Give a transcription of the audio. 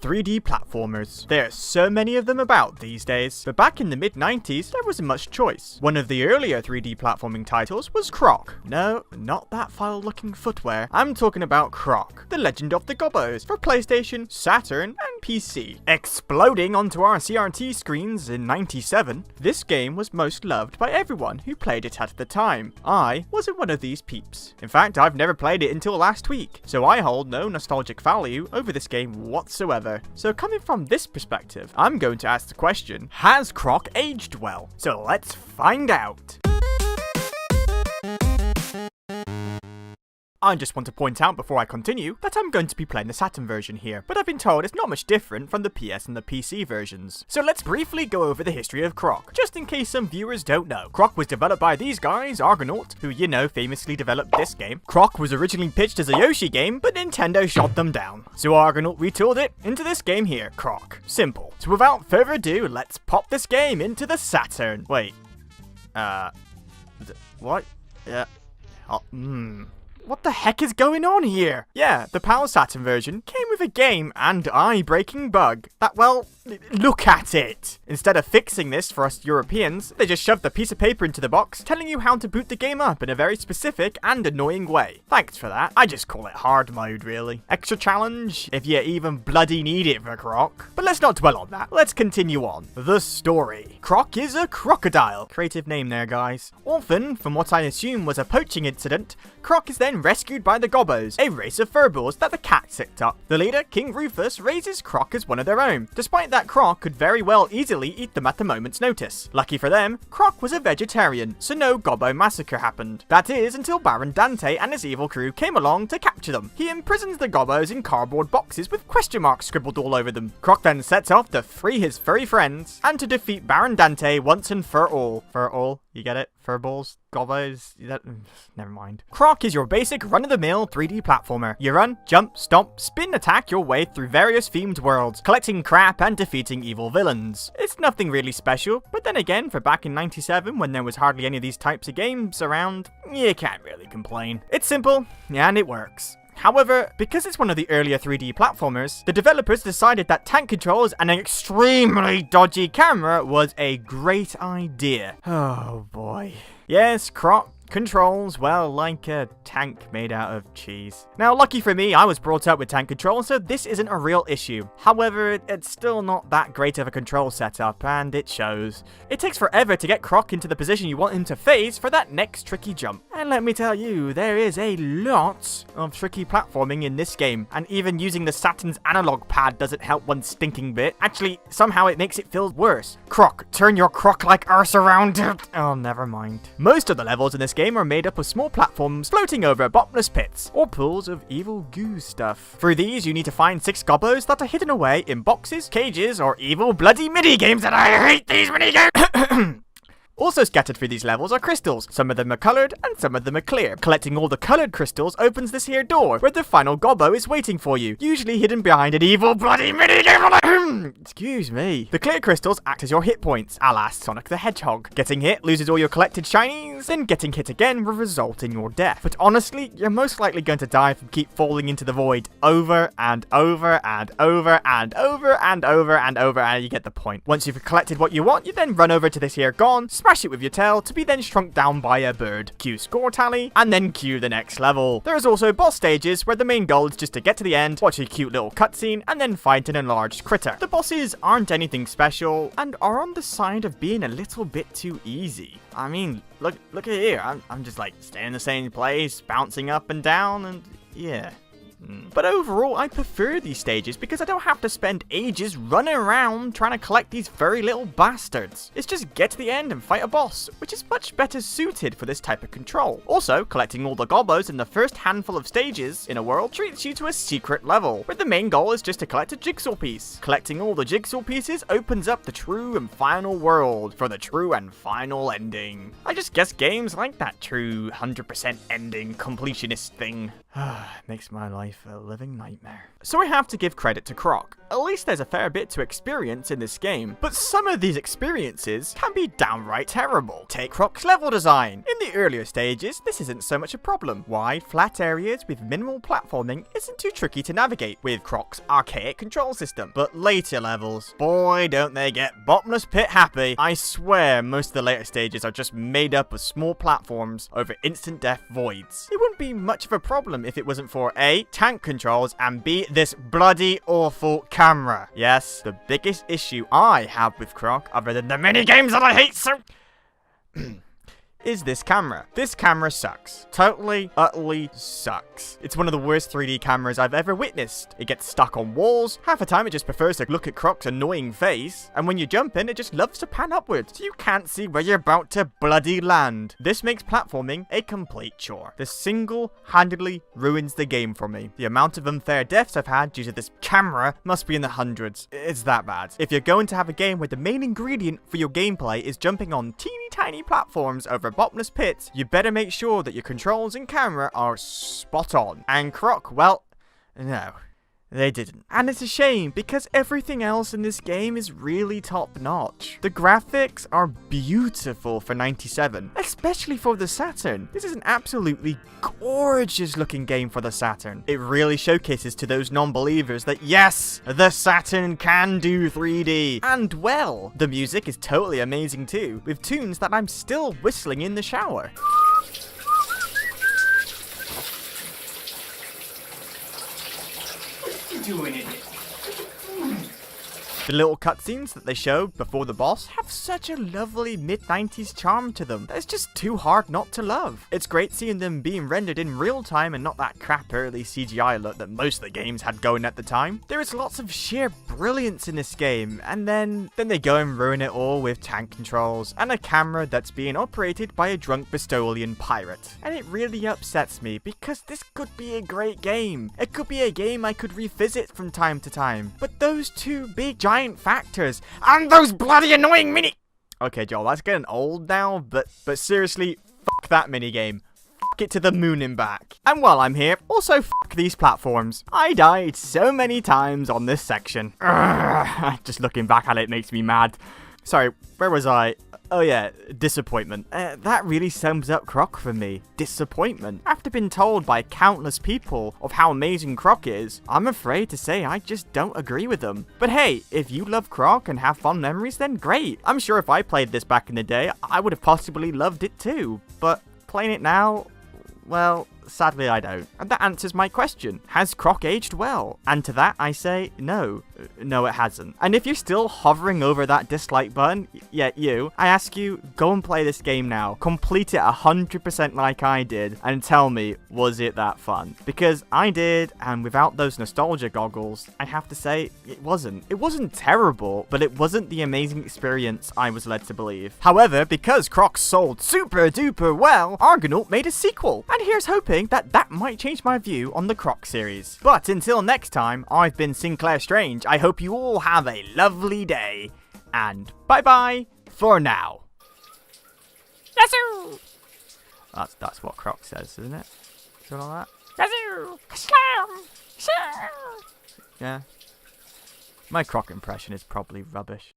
3D platformers. There are so many of them about these days, but back in the mid-90s there wasn't much choice. One of the earlier 3D platforming titles was Croc. No, not that foul-looking footwear. I'm talking about Croc, the Legend of the Gobbos, for PlayStation, Saturn, and PC. Exploding onto our CRT screens in '97, this game was most loved by everyone who played it at the time. I wasn't one of these peeps. In fact, I've never played it until last week, so I hold no nostalgic value over this game whatsoever. So coming from this perspective, I'm going to ask the question, has Croc aged well? So let's find out. I just want to point out before I continue that I'm going to be playing the Saturn version here, but I've been told it's not much different from the PS and the PC versions. So let's briefly go over the history of Croc, just in case some viewers don't know. Croc was developed by these guys, Argonaut, who you know famously developed this game. Croc was originally pitched as a Yoshi game, but Nintendo shot them down. So Argonaut retooled it into this game here, Croc. Simple. So without further ado, let's pop this game into the Saturn. Wait. What? What the heck is going on here? Yeah, the PAL Saturn version came with a game and eye-breaking bug that, well, look at it. Instead of fixing this for us Europeans, they just shoved a piece of paper into the box telling you how to boot the game up in a very specific and annoying way. Thanks for that. I just call it hard mode, really. Extra challenge, if you even bloody need it for Croc. But let's not dwell on that. Let's continue on. The story. Croc is a crocodile. Creative name there, guys. Orphaned from what I assume was a poaching incident, Croc is then rescued by the Gobbos, a race of furballs that the cat sicked up. The leader, King Rufus, raises Croc as one of their own, despite that Croc could very well easily eat them at the moment's notice. Lucky for them, Croc was a vegetarian, so no Gobbo massacre happened. That is, until Baron Dante and his evil crew came along to capture them. He imprisons the Gobbos in cardboard boxes with question marks scribbled all over them. Croc then sets off to free his furry friends, and to defeat Baron Dante once and for all. For all? You get it? Furballs? Gobbos? Never mind. Croc is your basic run-of-the-mill 3D platformer. You run, jump, stomp, spin, attack your way through various themed worlds, collecting crap and defeating evil villains. It's nothing really special, but then again, for back in '97 when there was hardly any of these types of games around, you can't really complain. It's simple, and it works. However, because it's one of the earlier 3D platformers, the developers decided that tank controls and an extremely dodgy camera was a great idea. Oh boy. Yes, Croc controls, well, like a tank made out of cheese. Now, lucky for me, I was brought up with tank controls, so this isn't a real issue. However, it's still not that great of a control setup, and it shows. It takes forever to get Croc into the position you want him to face for that next tricky jump. And let me tell you, there is a lot of tricky platforming in this game, and even using the Saturn's analog pad doesn't help one stinking bit. Actually, somehow it makes it feel worse. Croc, turn your Croc-like arse around. Oh, never mind. Most of the levels in this game are made up of small platforms floating over bottomless pits or pools of evil goo stuff. Through these, you need to find 6 Gobbos that are hidden away in boxes, cages, or evil bloody mini-games, and I hate these mini-games! Also scattered through these levels are crystals. Some of them are coloured and some of them are clear. Collecting all the coloured crystals opens this here door, where the final Gobbo is waiting for you, usually hidden behind an evil bloody minigame. Excuse me. The clear crystals act as your hit points, a la Sonic the Hedgehog. Getting hit loses all your collected shinies, then getting hit again will result in your death. But honestly, you're most likely going to die if you keep falling into the void over and over and over and over and over and over, and you get the point. Once you've collected what you want, you then run over to this here gon, smash it with your tail to be then shrunk down by a bird. Cue score tally, and then cue the next level. There is also boss stages where the main goal is just to get to the end, watch a cute little cutscene, and then fight an enlarged critter. The bosses aren't anything special, and are on the side of being a little bit too easy. I mean, look at here. I'm just like staying in the same place, bouncing up and down, and yeah. But overall, I prefer these stages because I don't have to spend ages running around trying to collect these furry little bastards. It's just get to the end and fight a boss, which is much better suited for this type of control. Also, collecting all the Gobbos in the first handful of stages in a world treats you to a secret level, where the main goal is just to collect a jigsaw piece. Collecting all the jigsaw pieces opens up the true and final world for the true and final ending. I just guess games like that true 100% ending completionist thing makes my life a living nightmare. So I have to give credit to Croc. at least there's a fair bit to experience in this game. But some of these experiences can be downright terrible. Take Croc's level design. In the earlier stages, this isn't so much a problem. Wide, flat areas with minimal platforming isn't too tricky to navigate with Croc's archaic control system. But later levels, boy don't they get bottomless pit happy. I swear most of the later stages are just made up of small platforms over instant death voids. It wouldn't be much of a problem if it wasn't for A, tank controls, and B, this bloody awful camera. Yes, the biggest issue I have with Croc, other than the mini games that I hate so is this camera. This camera sucks. Totally, utterly sucks. It's one of the worst 3D cameras I've ever witnessed. It gets stuck on walls. Half the time it just prefers to look at Croc's annoying face. And when you jump in, it just loves to pan upwards, so you can't see where you're about to bloody land. This makes platforming a complete chore. This single-handedly ruins the game for me. The amount of unfair deaths I've had due to this camera must be in the hundreds. It's that bad. If you're going to have a game where the main ingredient for your gameplay is jumping on teeny tiny platforms over bottomless pits, you better make sure that your controls and camera are spot on. And Croc, well, no. They didn't. And it's a shame, because everything else in this game is really top notch. The graphics are beautiful for 97, especially for the Saturn. This is an absolutely gorgeous looking game for the Saturn. It really showcases to those non-believers that yes, the Saturn can do 3D. And well, the music is totally amazing too, with tunes that I'm still whistling in the shower. Doing it. The little cutscenes that they show before the boss have such a lovely mid-90s charm to them that it's just too hard not to love. It's great seeing them being rendered in real time and not that crap early CGI look that most of the games had going at the time. There is lots of sheer brilliance in this game, and then they go and ruin it all with tank controls and a camera that's being operated by a drunk Bristolian pirate. And it really upsets me, because this could be a great game. It could be a game I could revisit from time to time. But those two big giant factors and those bloody annoying mini— Okay, Joel, that's getting old now, but seriously, fuck that minigame. Fuck it to the moon and back. And while I'm here, also fuck these platforms. I died so many times on this section. Ugh, just looking back at it makes me mad. Sorry, where was I? Oh yeah, disappointment. That really sums up Croc for me. Disappointment. After being told by countless people of how amazing Croc is, I'm afraid to say I just don't agree with them. But hey, if you love Croc and have fond memories, then great. I'm sure if I played this back in the day, I would have possibly loved it too. But playing it now, well, sadly I don't. And that answers my question. Has Croc aged well? And to that I say, no. No, it hasn't. And if you're still hovering over that dislike button, yeah, you, I ask you, go and play this game now. Complete it 100% like I did, and tell me, was it that fun? Because I did, and without those nostalgia goggles, I have to say, it wasn't. It wasn't terrible, but it wasn't the amazing experience I was led to believe. However, because Croc sold super duper well, Argonaut made a sequel. And here's hoping that might change my view on the Croc series. But until next time, I've been Sinclair Strange. I hope you all have a lovely day, and bye-bye for now. Yazoo! That's what Croc says, isn't it? Something like Yazoo! Slam! that? Yeah. My Croc impression is probably rubbish.